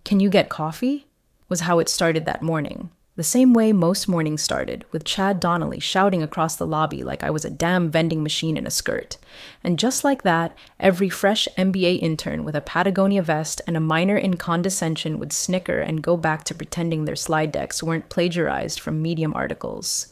"Can you get coffee?" was how it started that morning. The same way most mornings started, with Chad Donnelly shouting across the lobby like I was a damn vending machine in a skirt. And just like that, every fresh MBA intern with a Patagonia vest and a minor in condescension would snicker and go back to pretending their slide decks weren't plagiarized from Medium articles.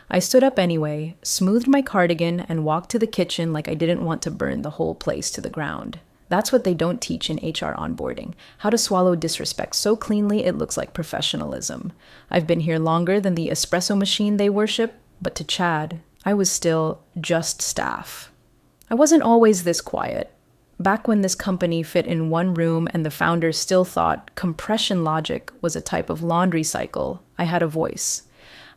I stood up anyway, smoothed my cardigan, and walked to the kitchen like I didn't want to burn the whole place to the ground. That's what they don't teach in HR onboarding, how to swallow disrespect so cleanly it looks like professionalism. I've been here longer than the espresso machine they worship, but to Chad, I was still just staff. I wasn't always this quiet. Back when this company fit in one room and the founder still thought compression logic was a type of laundry cycle, I had a voice.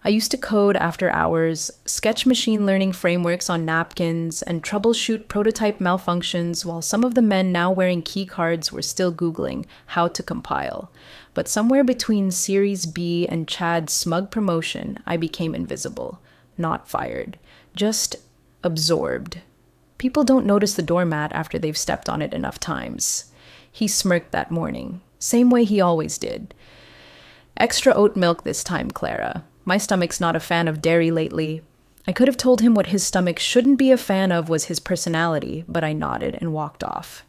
I used to code after hours, sketch machine learning frameworks on napkins, and troubleshoot prototype malfunctions while some of the men now wearing key cards were still Googling how to compile. But somewhere between Series B and Chad's smug promotion, I became invisible. Not fired. Just absorbed. People don't notice the doormat after they've stepped on it enough times. He smirked that morning, same way he always did. "Extra oat milk this time, Clara. My stomach's not a fan of dairy lately." I could have told him what his stomach shouldn't be a fan of was his personality, but I nodded and walked off.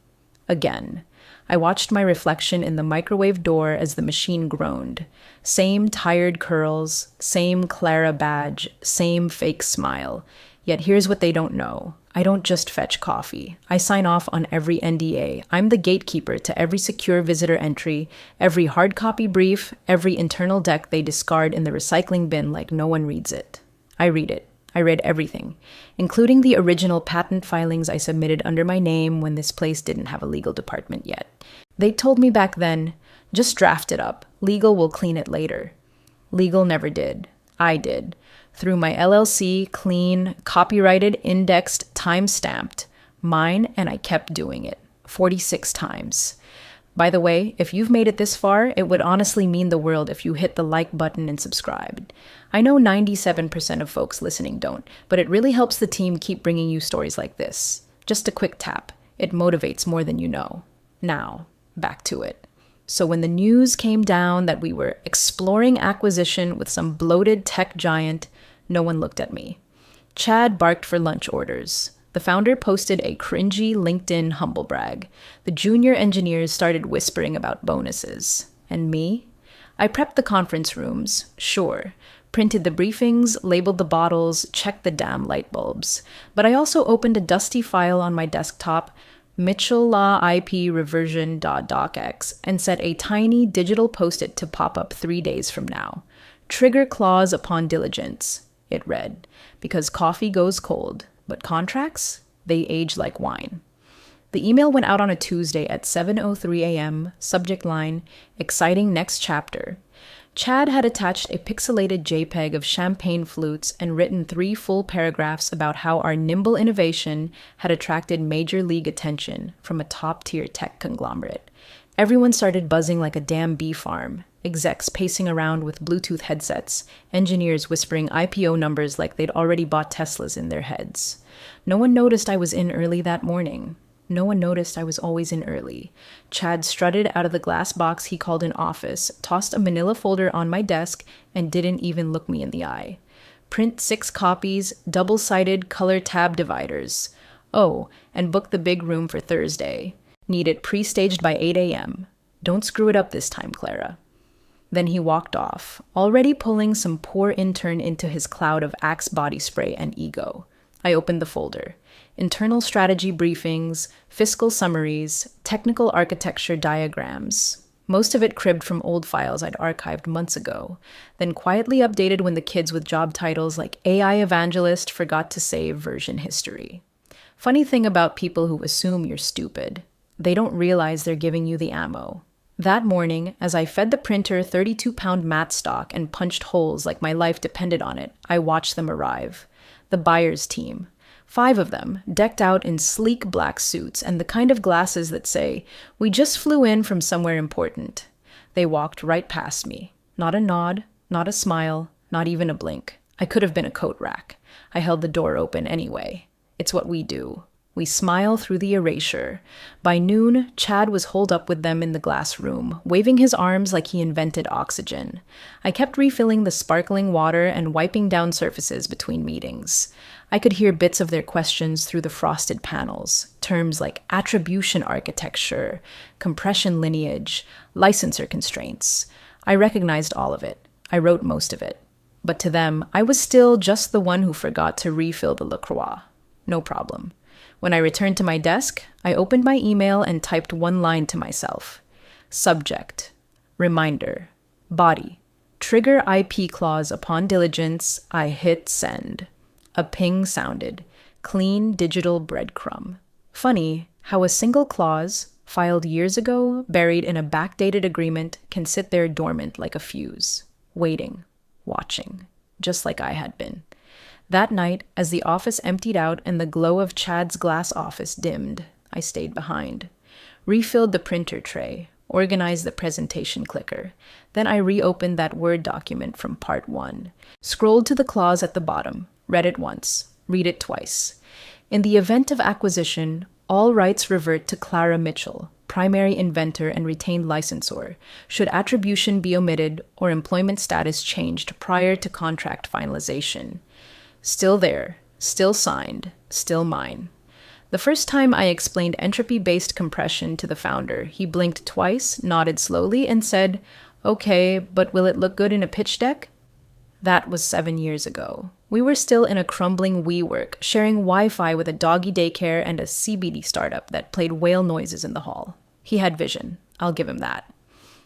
Again, I watched my reflection in the microwave door as the machine groaned. Same tired curls, same Clara badge, same fake smile. Yet here's what they don't know. I don't just fetch coffee. I sign off on every NDA. I'm the gatekeeper to every secure visitor entry, every hard copy brief, every internal deck they discard in the recycling bin like no one reads it. I read it. I read everything, including the original patent filings I submitted under my name when this place didn't have a legal department yet. They told me back then, just draft it up. Legal will clean it later. Legal never did. I did. Through my LLC, clean, copyrighted, indexed, time-stamped. Mine, and I kept doing it. 46 times. By the way, if you've made it this far, it would honestly mean the world if you hit the like button and subscribed. I know 97% of folks listening don't, but it really helps the team keep bringing you stories like this. Just a quick tap. It motivates more than you know. Now, back to it. So when the news came down that we were exploring acquisition with some bloated tech giant, no one looked at me. Chad barked for lunch orders. The founder posted a cringy LinkedIn humble brag. The junior engineers started whispering about bonuses. And me? I prepped the conference rooms, sure. Printed the briefings, labeled the bottles, checked the damn light bulbs. But I also opened a dusty file on my desktop, Mitchell Law IP reversion.docx, and set a tiny digital post-it to pop up 3 days from now. Trigger clause upon diligence, it read, because coffee goes cold, but contracts, they age like wine. The email went out on a Tuesday at 7:03 a.m., subject line, exciting next chapter. Chad had attached a pixelated JPEG of champagne flutes and written 3 full paragraphs about how our nimble innovation had attracted major league attention from a top-tier tech conglomerate. Everyone started buzzing like a damn bee farm, execs pacing around with Bluetooth headsets, engineers whispering IPO numbers like they'd already bought Teslas in their heads. No one noticed I was in early that morning. No one noticed I was always in early. Chad strutted out of the glass box he called an office, tossed a manila folder on my desk, and didn't even look me in the eye. Print 6 copies, double-sided color tab dividers. Oh, and book the big room for Thursday. Need it pre-staged by 8 a.m. Don't screw it up this time, Clara. Then he walked off, already pulling some poor intern into his cloud of Axe body spray and ego. I opened the folder. Internal strategy briefings, fiscal summaries, technical architecture diagrams. Most of it cribbed from old files I'd archived months ago, then quietly updated when the kids with job titles like AI evangelist forgot to save version history. Funny thing about people who assume you're stupid. They don't realize they're giving you the ammo. That morning, as I fed the printer 32-pound mat stock and punched holes like my life depended on it, I watched them arrive. The buyer's team. 5 of them, decked out in sleek black suits and the kind of glasses that say, "We just flew in from somewhere important." They walked right past me. Not a nod, not a smile, not even a blink. I could have been a coat rack. I held the door open anyway. It's what we do. We smile through the erasure. By noon, Chad was holed up with them in the glass room, waving his arms like he invented oxygen. I kept refilling the sparkling water and wiping down surfaces between meetings. I could hear bits of their questions through the frosted panels, terms like attribution architecture, compression lineage, licensor constraints. I recognized all of it. I wrote most of it. But to them, I was still just the one who forgot to refill the LaCroix. No problem. When I returned to my desk, I opened my email and typed one line to myself. Subject. Reminder. Body. Trigger IP clause upon diligence. I hit send. A ping sounded. Clean digital breadcrumb. Funny how a single clause, filed years ago, buried in a backdated agreement, can sit there dormant like a fuse, waiting, watching, just like I had been. That night, as the office emptied out and the glow of Chad's glass office dimmed, I stayed behind. Refilled the printer tray, organized the presentation clicker. Then I reopened that Word document from part 1, scrolled to the clause at the bottom, read it once, read it twice. In the event of acquisition, all rights revert to Clara Mitchell, primary inventor and retained licensor, should attribution be omitted or employment status changed prior to contract finalization. Still there, still signed, still mine. The first time I explained entropy-based compression to the founder, he blinked twice, nodded slowly, and said, "Okay, but will it look good in a pitch deck?" That was 7 years ago. We were still in a crumbling WeWork, sharing Wi-Fi with a doggy daycare and a CBD startup that played whale noises in the hall. He had vision. I'll give him that.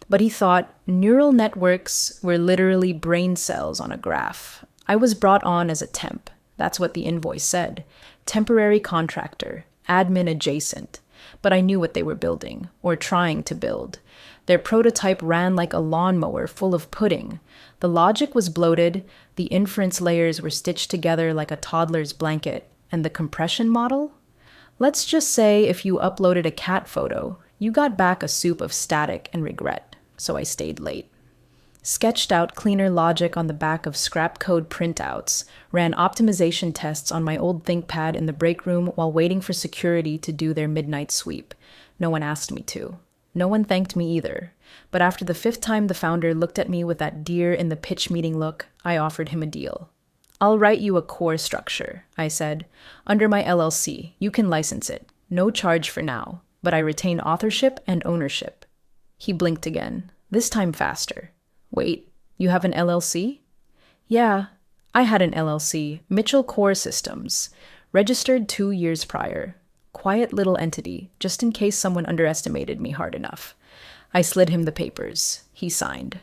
But he thought neural networks were literally brain cells on a graph. I was brought on as a temp. That's what the invoice said. Temporary contractor, admin adjacent. But I knew what they were building, or trying to build. Their prototype ran like a lawnmower full of pudding. The logic was bloated, the inference layers were stitched together like a toddler's blanket, and the compression model? Let's just say if you uploaded a cat photo, you got back a soup of static and regret, so I stayed late. Sketched out cleaner logic on the back of scrap code printouts, ran optimization tests on my old ThinkPad in the break room while waiting for security to do their midnight sweep. No one asked me to. No one thanked me either. But after the 5th time the founder looked at me with that deer in the pitch meeting look, I offered him a deal. "I'll write you a core structure," I said. "Under my LLC, you can license it. No charge for now, but I retain authorship and ownership." He blinked again, this time faster. "Wait, you have an LLC?" "Yeah, I had an LLC, Mitchell Core Systems, registered 2 years prior. Quiet little entity, just in case someone underestimated me hard enough." I slid him the papers. He signed.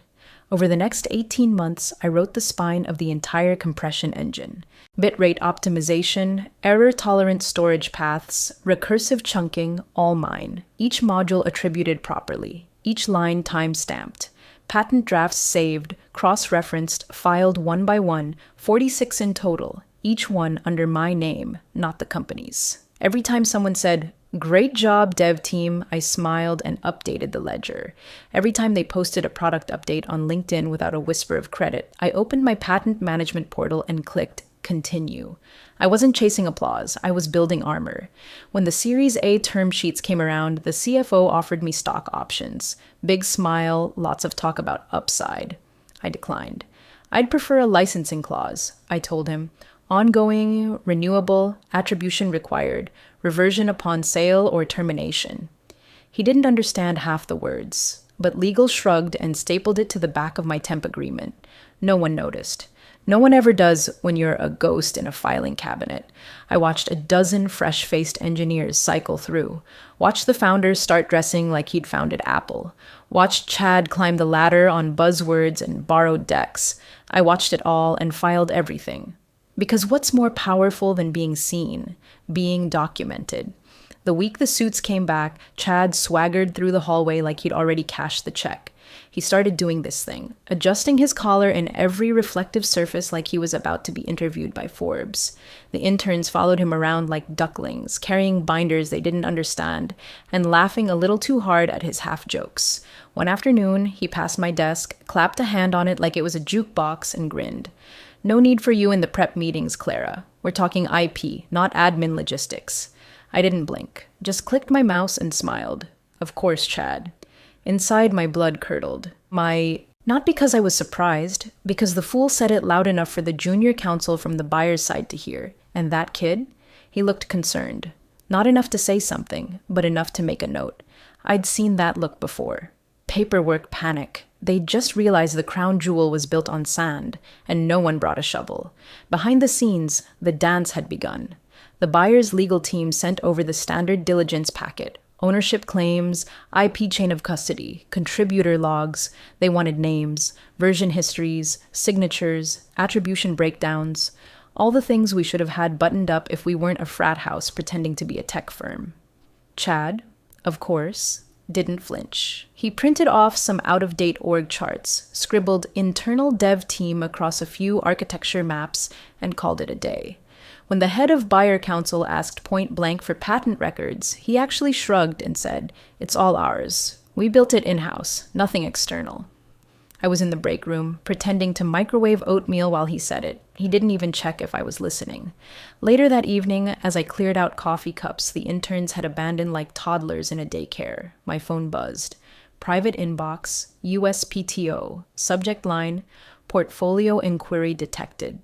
Over the next 18 months, I wrote the spine of the entire compression engine. Bitrate optimization, error-tolerant storage paths, recursive chunking, all mine. Each module attributed properly. Each line time-stamped. Patent drafts saved, cross-referenced, filed one by one, 46 in total, each one under my name, not the company's. Every time someone said, "Great job, dev team," I smiled and updated the ledger. Every time they posted a product update on LinkedIn without a whisper of credit, I opened my patent management portal and clicked continue. I wasn't chasing applause, I was building armor. When the Series A term sheets came around, the CFO offered me stock options. Big smile, lots of talk about upside. I declined. "I'd prefer a licensing clause," I told him. "Ongoing, renewable, attribution required, reversion upon sale or termination." He didn't understand half the words, but legal shrugged and stapled it to the back of my temp agreement. No one noticed. No one ever does when you're a ghost in a filing cabinet. I watched a dozen fresh-faced engineers cycle through. Watched the founder start dressing like he'd founded Apple. Watched Chad climb the ladder on buzzwords and borrowed decks. I watched it all and filed everything. Because what's more powerful than being seen? Being documented. The week the suits came back, Chad swaggered through the hallway like he'd already cashed the check. He started doing this thing, adjusting his collar in every reflective surface like he was about to be interviewed by Forbes. The interns followed him around like ducklings, carrying binders they didn't understand, and laughing a little too hard at his half-jokes. One afternoon, he passed my desk, clapped a hand on it like it was a jukebox, and grinned. "No need for you in the prep meetings, Clara. We're talking IP, not admin logistics." I didn't blink, just clicked my mouse and smiled. Of course, Chad. Inside, my blood curdled. Not because I was surprised, because the fool said it loud enough for the junior counsel from the buyer's side to hear. And that kid? He looked concerned. Not enough to say something, but enough to make a note. I'd seen that look before. Paperwork panic. They'd just realized the crown jewel was built on sand, and no one brought a shovel. Behind the scenes, the dance had begun. The buyer's legal team sent over the standard diligence packet. Ownership claims, IP chain of custody, contributor logs. They wanted names, version histories, signatures, attribution breakdowns. All the things we should have had buttoned up if we weren't a frat house pretending to be a tech firm. Chad, of course, didn't flinch. He printed off some out-of-date org charts, scribbled internal dev team across a few architecture maps, and called it a day. When the head of buyer council asked point blank for patent records, he actually shrugged and said, "It's all ours. We built it in-house, nothing external." I was in the break room, pretending to microwave oatmeal while he said it. He didn't even check if I was listening. Later that evening, as I cleared out coffee cups the interns had abandoned like toddlers in a daycare, my phone buzzed. Private inbox, USPTO, subject line, portfolio inquiry detected.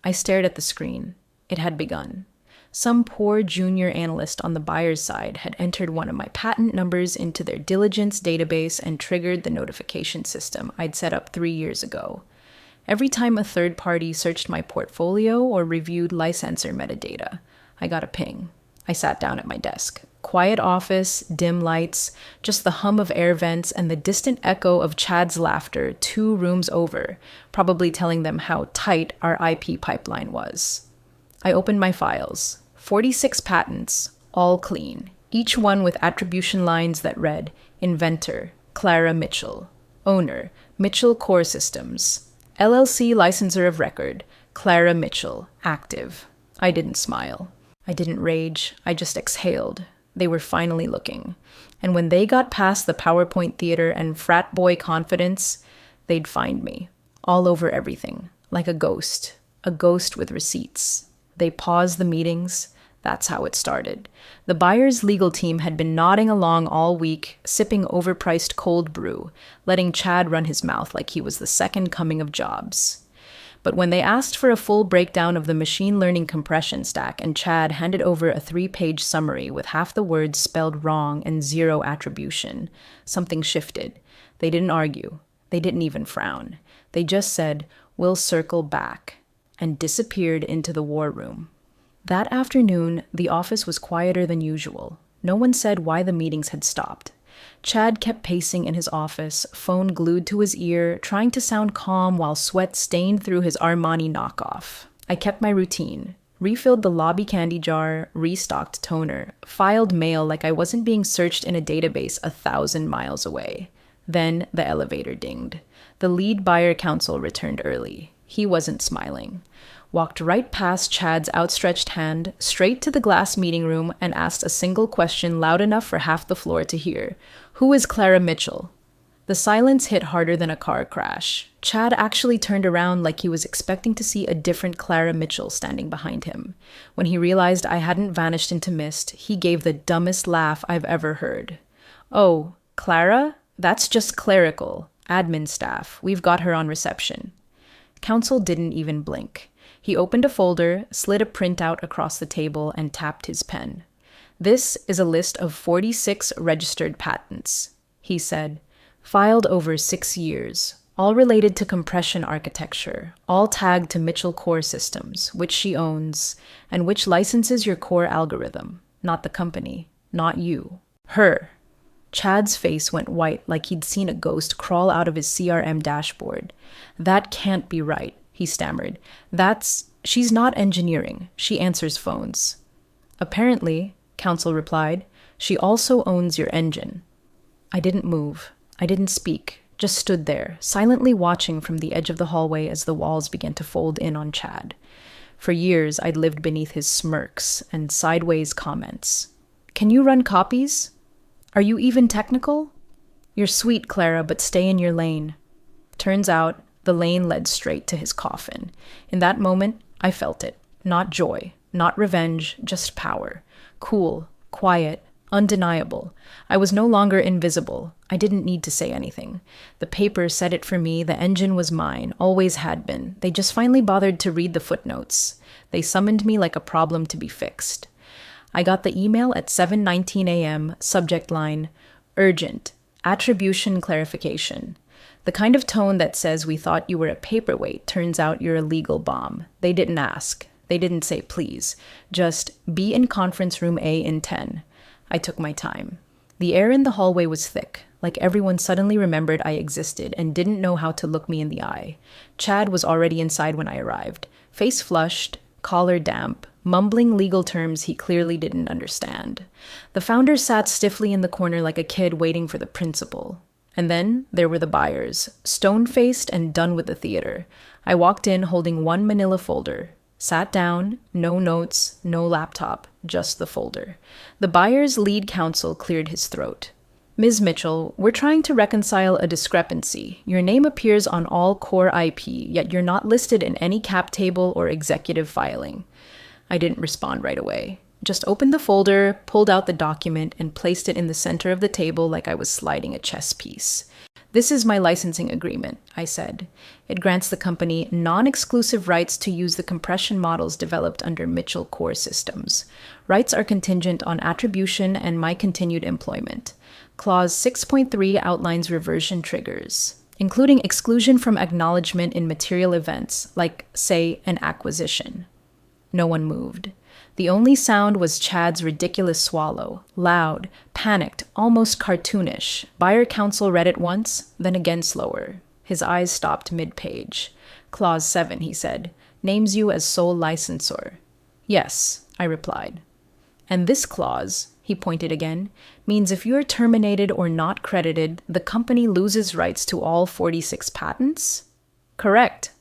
I stared at the screen. It had begun. Some poor junior analyst on the buyer's side had entered one of my patent numbers into their diligence database and triggered the notification system I'd set up 3 years ago. Every time a third party searched my portfolio or reviewed licensor metadata, I got a ping. I sat down at my desk. Quiet office, dim lights, just the hum of air vents and the distant echo of Chad's laughter 2 rooms over, probably telling them how tight our IP pipeline was. I opened my files. 46 patents, all clean, each one with attribution lines that read, Inventor, Clara Mitchell. Owner, Mitchell Core Systems. LLC licensor of record, Clara Mitchell, active. I didn't smile. I didn't rage. I just exhaled. They were finally looking. And when they got past the PowerPoint theater and frat boy confidence, they'd find me. All over everything. Like a ghost. A ghost with receipts. They paused the meetings. That's how it started. The buyer's legal team had been nodding along all week, sipping overpriced cold brew, letting Chad run his mouth like he was the second coming of Jobs. But when they asked for a full breakdown of the machine learning compression stack and Chad handed over a 3-page summary with half the words spelled wrong and 0 attribution, something shifted. They didn't argue. They didn't even frown. They just said, "We'll circle back," and disappeared into the war room. That afternoon, the office was quieter than usual. No one said why the meetings had stopped. Chad kept pacing in his office, phone glued to his ear, trying to sound calm while sweat stained through his Armani knockoff. I kept my routine. Refilled the lobby candy jar, restocked toner, filed mail like I wasn't being searched in a database 1,000 miles away. Then the elevator dinged. The lead buyer counsel returned early. He wasn't smiling. Walked right past Chad's outstretched hand, straight to the glass meeting room, and asked a single question loud enough for half the floor to hear. "Who is Clara Mitchell?" The silence hit harder than a car crash. Chad actually turned around like he was expecting to see a different Clara Mitchell standing behind him. When he realized I hadn't vanished into mist, he gave the dumbest laugh I've ever heard. "Oh, Clara? That's just clerical. Admin staff. We've got her on reception." Counsel didn't even blink. He opened a folder, slid a printout across the table, and tapped his pen. "This is a list of 46 registered patents," he said, "filed over 6 years, all related to compression architecture, all tagged to Mitchell Core Systems, which she owns, and which licenses your core algorithm. Not the company, not you. Her." Chad's face went white like he'd seen a ghost crawl out of his CRM dashboard. "That can't be right," he stammered. She's not engineering. She answers phones." "Apparently," counsel replied, "she also owns your engine." I didn't move. I didn't speak. Just stood there, silently watching from the edge of the hallway as the walls began to fold in on Chad. For years, I'd lived beneath his smirks and sideways comments. "Can you run copies? Are you even technical? You're sweet, Clara, but stay in your lane." Turns out, the lane led straight to his coffin. In that moment, I felt it. Not joy, not revenge, just power. Cool, Quiet, undeniable. I was no longer invisible. I didn't need to say anything. The paper said it for me, the engine was mine, always had been. They just finally bothered to read the footnotes. They summoned me like a problem to be fixed. I got the email at 7:19 a.m., subject line, urgent, attribution clarification. The kind of tone that says we thought you were a paperweight, turns out you're a legal bomb. They didn't ask. They didn't say please. Just be in conference room A in 10. I took my time. The air in the hallway was thick, like everyone suddenly remembered I existed and didn't know how to look me in the eye. Chad was already inside when I arrived, face flushed, collar damp, mumbling legal terms he clearly didn't understand. The founder sat stiffly in the corner like a kid waiting for the principal. And then there were the buyers, stone-faced and done with the theater. I walked in holding one manila folder. Sat down, no notes, no laptop, just the folder. The buyer's lead counsel cleared his throat. Ms. Mitchell, we're trying to reconcile a discrepancy. Your name appears on all core IP, yet you're not listed in any cap table or executive filing. I didn't respond right away. Just opened the folder, pulled out the document, and placed it in the center of the table like I was sliding a chess piece. This is my licensing agreement, I said. It grants the company non-exclusive rights to use the compression models developed under Mitchell Core Systems. Rights are contingent on attribution and my continued employment. Clause 6.3 outlines reversion triggers, including exclusion from acknowledgement in material events, like, say, an acquisition. No one moved. The only sound was Chad's ridiculous swallow, loud, panicked, almost cartoonish. Buyer counsel read it once, then again slower. His eyes stopped mid-page. Clause 7, he said, names you as sole licensor. Yes, I replied. And this clause, he pointed again, means if you're terminated or not credited, the company loses rights to all 46 patents? Correct.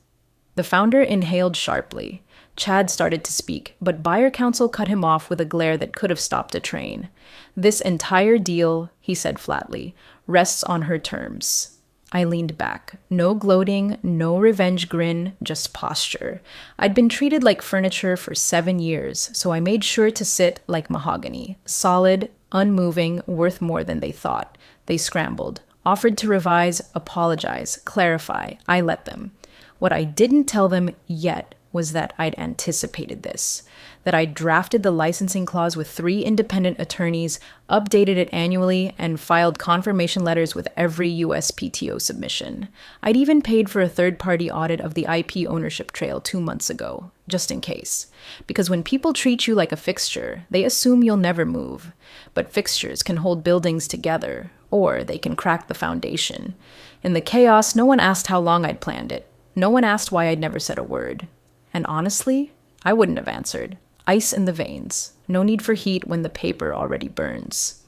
The founder inhaled sharply. Chad started to speak, but buyer counsel cut him off with a glare that could have stopped a train. This entire deal, he said flatly, rests on her terms. I leaned back. No gloating, no revenge grin, just posture. I'd been treated like furniture for 7 years, so I made sure to sit like mahogany, solid, unmoving, worth more than they thought. They scrambled, offered to revise, apologize, clarify. I let them. What I didn't tell them yet was that I'd anticipated this, that I'd drafted the licensing clause with 3 independent attorneys, updated it annually, and filed confirmation letters with every USPTO submission. I'd even paid for a third-party audit of the IP ownership trail 2 months ago, just in case. Because when people treat you like a fixture, they assume you'll never move. But fixtures can hold buildings together, or they can crack the foundation. In the chaos, no one asked how long I'd planned it. No one asked why I'd never said a word. And honestly, I wouldn't have answered. Ice in the veins. No need for heat when the paper already burns.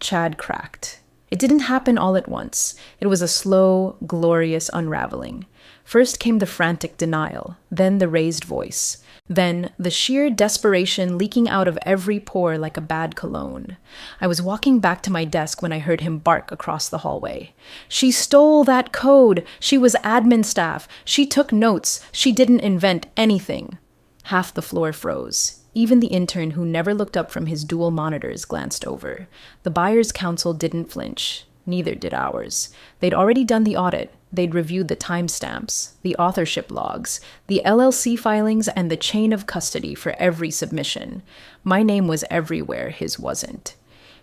Chad cracked. It didn't happen all at once. It was a slow, glorious unraveling. First came the frantic denial, then the raised voice, then the sheer desperation leaking out of every pore like a bad cologne. I was walking back to my desk when I heard him bark across the hallway. She stole that code. She was admin staff. She took notes. She didn't invent anything. Half the floor froze. Even the intern who never looked up from his dual monitors glanced over. The buyer's counsel didn't flinch. Neither did ours. They'd already done the audit. They'd reviewed the timestamps, the authorship logs, the LLC filings, and the chain of custody for every submission. My name was everywhere, his wasn't.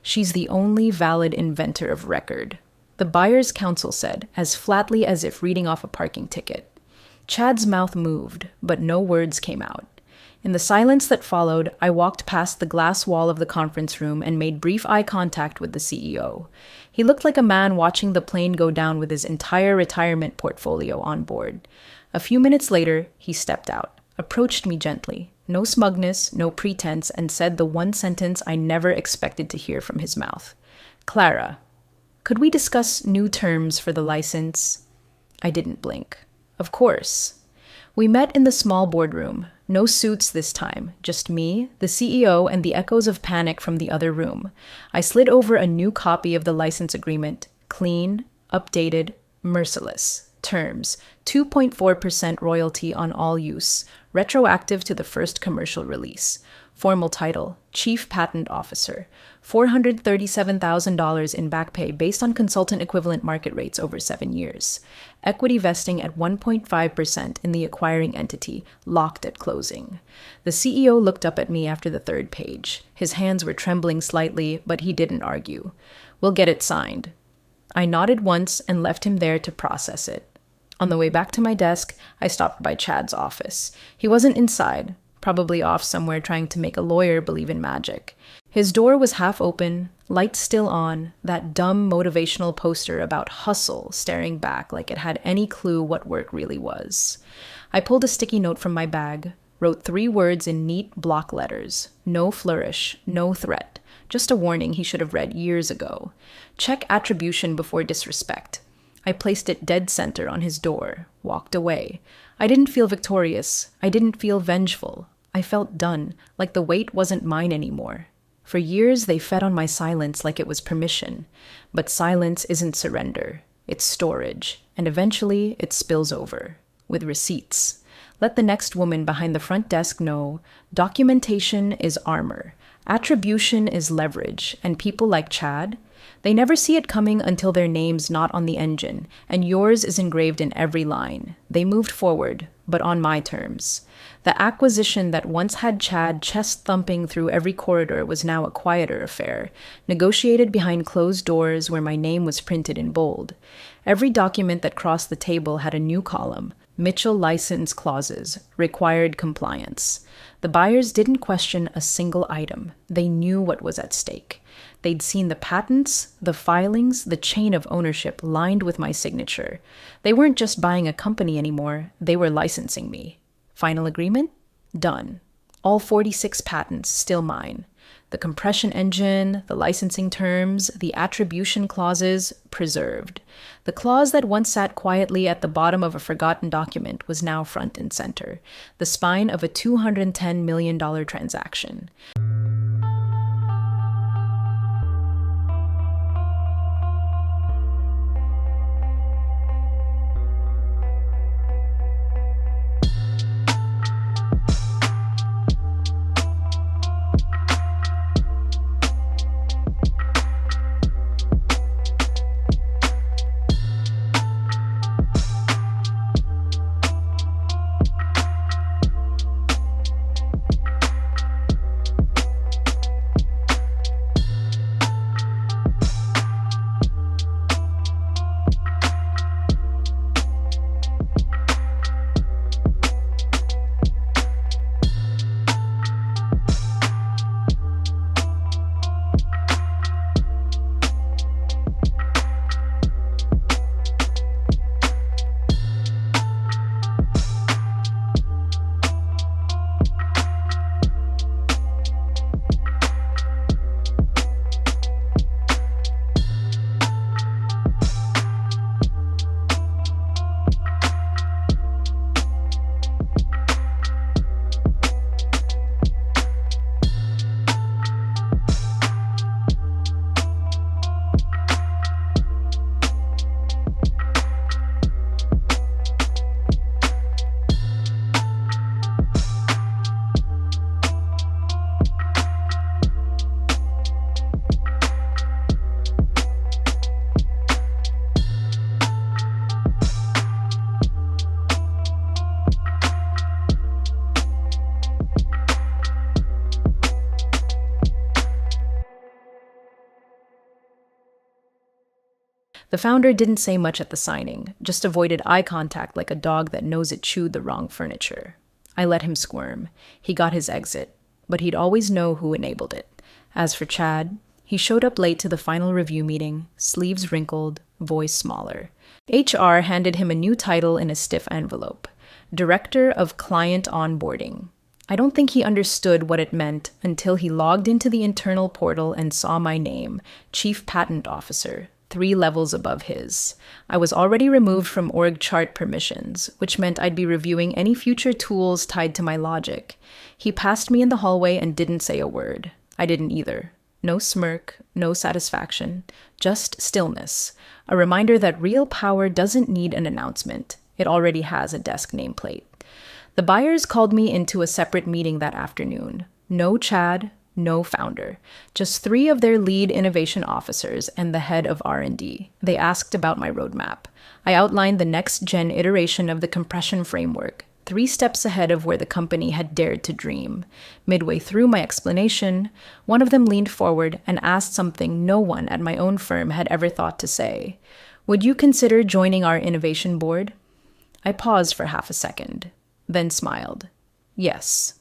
She's the only valid inventor of record, the buyer's counsel said, as flatly as if reading off a parking ticket. Chad's mouth moved, but no words came out. In the silence that followed, I walked past the glass wall of the conference room and made brief eye contact with the CEO. He looked like a man watching the plane go down with his entire retirement portfolio on board. A few minutes later, he stepped out, approached me gently, no smugness, no pretense, and said the one sentence I never expected to hear from his mouth. Clara, could we discuss new terms for the license? I didn't blink. Of course. We met in the small boardroom. No suits this time, just me, the CEO, and the echoes of panic from the other room. I slid over a new copy of the license agreement. Clean, updated, merciless. Terms: 2.4% royalty on all use, retroactive to the first commercial release. Formal title, Chief Patent Officer. $437,000 in back pay based on consultant equivalent market rates over 7 years. Equity vesting at 1.5% in the acquiring entity, locked at closing. The CEO looked up at me after the third page. His hands were trembling slightly, but he didn't argue. We'll get it signed. I nodded once and left him there to process it. On the way back to my desk, I stopped by Chad's office. He wasn't inside, probably off somewhere trying to make a lawyer believe in magic. His door was half open, lights still on, that dumb motivational poster about hustle staring back like it had any clue what work really was. I pulled a sticky note from my bag, wrote 3 words in neat block letters. No flourish, no threat. Just a warning he should have read years ago. Check attribution before disrespect. I placed it dead center on his door, walked away. I didn't feel victorious. I didn't feel vengeful. I felt done, like the weight wasn't mine anymore. For years, they fed on my silence like it was permission. But silence isn't surrender. It's storage. And eventually, it spills over. With receipts. Let the next woman behind the front desk know documentation is armor. Attribution is leverage. And people like Chad, they never see it coming until their name's not on the engine, and yours is engraved in every line. They moved forward, but on my terms. The acquisition that once had Chad chest-thumping through every corridor was now a quieter affair, negotiated behind closed doors where my name was printed in bold. Every document that crossed the table had a new column, Mitchell license clauses, required compliance. The buyers didn't question a single item. They knew what was at stake. They'd seen the patents, the filings, the chain of ownership lined with my signature. They weren't just buying a company anymore, they were licensing me. Final agreement? Done. All 46 patents still mine. The compression engine, the licensing terms, the attribution clauses, preserved. The clause that once sat quietly at the bottom of a forgotten document was now front and center, the spine of a $210 million transaction. The founder didn't say much at the signing, just avoided eye contact like a dog that knows it chewed the wrong furniture. I let him squirm. He got his exit, but he'd always know who enabled it. As for Chad, he showed up late to the final review meeting, sleeves wrinkled, voice smaller. HR handed him a new title in a stiff envelope, Director of Client Onboarding. I don't think he understood what it meant until he logged into the internal portal and saw my name, Chief Patent Officer, 3 levels above his. I was already removed from org chart permissions, which meant I'd be reviewing any future tools tied to my logic. He passed me in the hallway and didn't say a word. I didn't either. No smirk, no satisfaction, just stillness. A reminder that real power doesn't need an announcement. It already has a desk nameplate. The buyers called me into a separate meeting that afternoon. No Chad, no founder. Just three of their lead innovation officers and the head of R&D. They asked about my roadmap. I outlined the next-gen iteration of the compression framework, 3 steps ahead of where the company had dared to dream. Midway through my explanation, one of them leaned forward and asked something no one at my own firm had ever thought to say. Would you consider joining our innovation board? I paused for half a second, then smiled. Yes.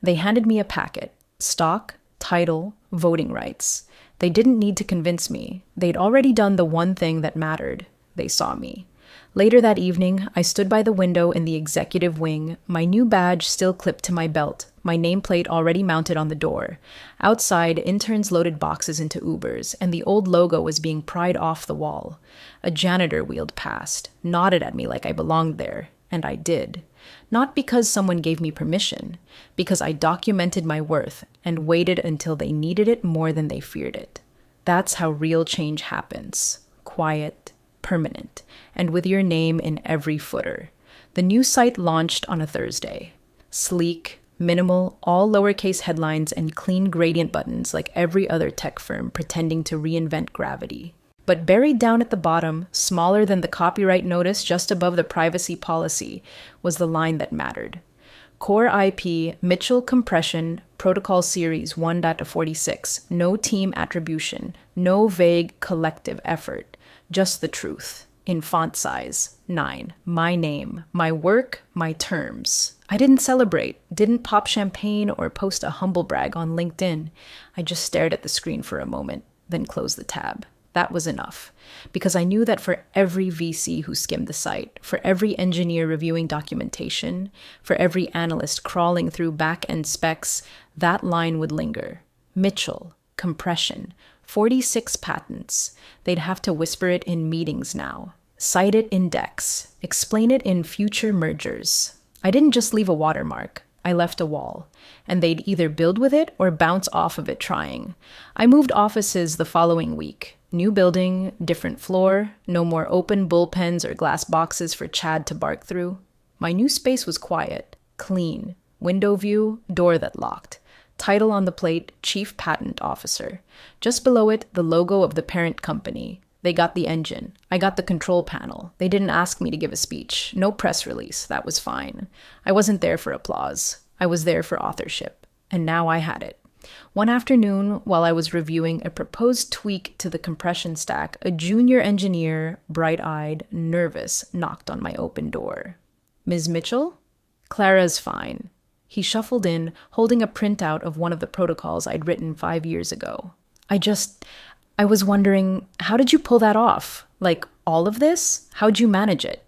They handed me a packet. Stock, title, voting rights. They didn't need to convince me. They'd already done the one thing that mattered. They saw me. Later that evening, I stood by the window in the executive wing, my new badge still clipped to my belt, my nameplate already mounted on the door. Outside, interns loaded boxes into Ubers, and the old logo was being pried off the wall. A janitor wheeled past, nodded at me like I belonged there, and I did. Not because someone gave me permission, because I documented my worth and waited until they needed it more than they feared it. That's how real change happens. Quiet, permanent, and with your name in every footer. The new site launched on a Thursday. Sleek, minimal, all lowercase headlines and clean gradient buttons like every other tech firm pretending to reinvent gravity. But buried down at the bottom, smaller than the copyright notice just above the privacy policy, was the line that mattered. Core IP, Mitchell Compression, Protocol Series 1.46, no team attribution, no vague collective effort, just the truth. In font size, 9, my name, my work, my terms. I didn't celebrate, didn't pop champagne or post a humble brag on LinkedIn. I just stared at the screen for a moment, then closed the tab. That was enough, because I knew that for every VC who skimmed the site, for every engineer reviewing documentation, for every analyst crawling through back-end specs, that line would linger. Mitchell, compression, 46 patents. They'd have to whisper it in meetings now, cite it in decks, explain it in future mergers. I didn't just leave a watermark. I left a wall, and they'd either build with it or bounce off of it trying. I moved offices the following week. New building, different floor, no more open bullpens or glass boxes for Chad to bark through. My new space was quiet, clean, window view, door that locked. Title on the plate, Chief Patent Officer. Just below it, the logo of the parent company. They got the engine. I got the control panel. They didn't ask me to give a speech. No press release. That was fine. I wasn't there for applause. I was there for authorship. And now I had it. One afternoon, while I was reviewing a proposed tweak to the compression stack, a junior engineer, bright-eyed, nervous, knocked on my open door. Ms. Mitchell? Clara's fine. He shuffled in, holding a printout of one of the protocols I'd written 5 years ago. I was wondering, how did you pull that off? Like, all of this? How'd you manage it?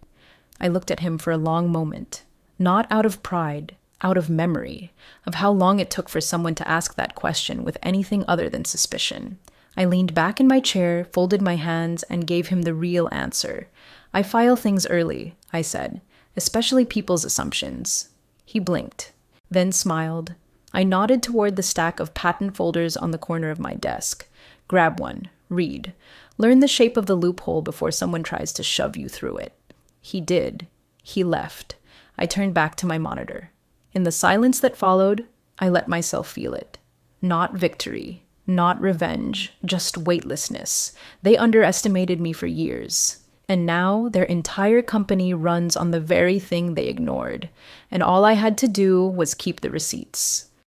I looked at him for a long moment. Not out of pride, out of memory, of how long it took for someone to ask that question with anything other than suspicion. I leaned back in my chair, folded my hands, and gave him the real answer. I file things early, I said, especially people's assumptions. He blinked, then smiled. I nodded toward the stack of patent folders on the corner of my desk. Grab one, read. Learn the shape of the loophole before someone tries to shove you through it. He did. He left. I turned back to my monitor. In the silence that followed, I let myself feel it. Not victory, not revenge, just weightlessness. They underestimated me for years. And now their entire company runs on the very thing they ignored. And all I had to do was keep the receipts.